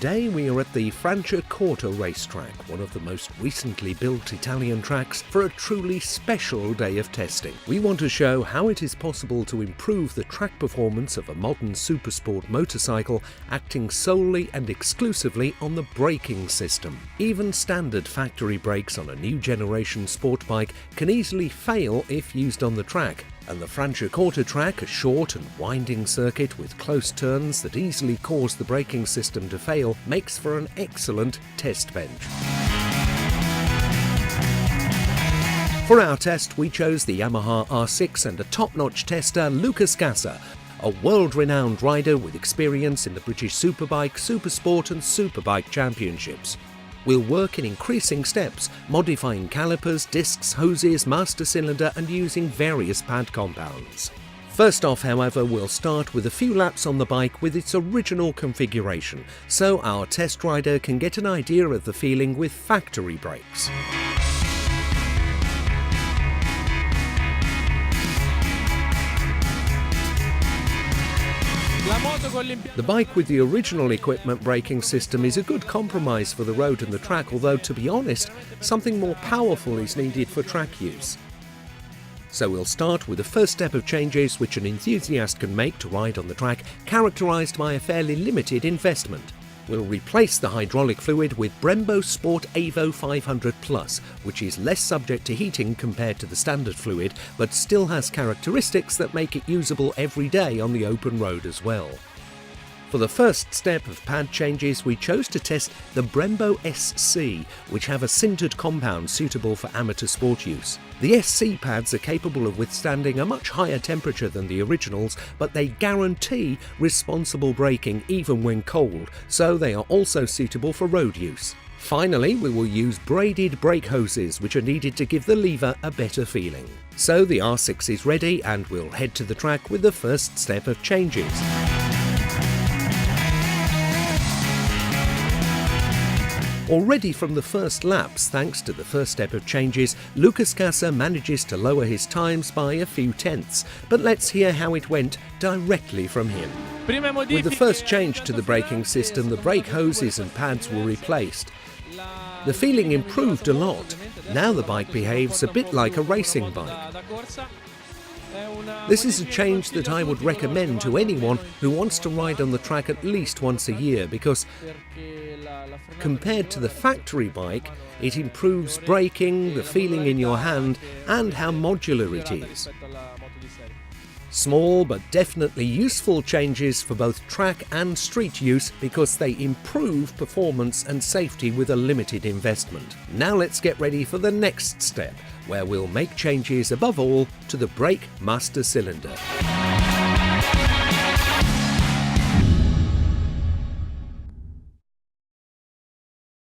Today we are at the Franciacorta racetrack, one of the most recently built Italian tracks, for a truly special day of testing. We want to show how it is possible to improve the track performance of a modern supersport motorcycle acting solely and exclusively on the braking system. Even standard factory brakes on a new generation sport bike can easily fail if used on the track. And the Franciacorta track, a short and winding circuit with close turns that easily cause the braking system to fail, makes for an excellent test bench. For our test, we chose the Yamaha R6 and a top-notch tester, Lucas Gasser, a world-renowned rider with experience in the British Superbike, Supersport and Superbike championships. We'll work in increasing steps, modifying calipers, discs, hoses, master cylinder and using various pad compounds. First off, however, we'll start with a few laps on the bike with its original configuration, so our test rider can get an idea of the feeling with factory brakes. The bike with the original Equipment braking system is a good compromise for the road and the track, although, to be honest, something more powerful is needed for track use. So we'll start with the first step of changes which an enthusiast can make to ride on the track, characterised by a fairly limited investment. We'll replace the hydraulic fluid with Brembo Sport Evo 500 Plus, which is less subject to heating compared to the standard fluid, but still has characteristics that make it usable every day on the open road as well. For the first step of pad changes, we chose to test the Brembo SC, which have a sintered compound suitable for amateur sport use. The SC pads are capable of withstanding a much higher temperature than the originals, but they guarantee responsible braking even when cold, so they are also suitable for road use. Finally, we will use braided brake hoses, which are needed to give the lever a better feeling. So the R6 is ready, and we'll head to the track with the first step of changes. Already from the first laps, thanks to the first step of changes, Lucas Gasser manages to lower his times by a few tenths, but let's hear how it went directly from him. With the first change to the braking system, the brake hoses and pads were replaced. The feeling improved a lot. Now the bike behaves a bit like a racing bike. This is a change that I would recommend to anyone who wants to ride on the track at least once a year, because compared to the factory bike, it improves braking, the feeling in your hand, and how modular it is. Small but definitely useful changes for both track and street use, because they improve performance and safety with a limited investment. Now let's get ready for the next step, where we'll make changes above all to the brake master cylinder.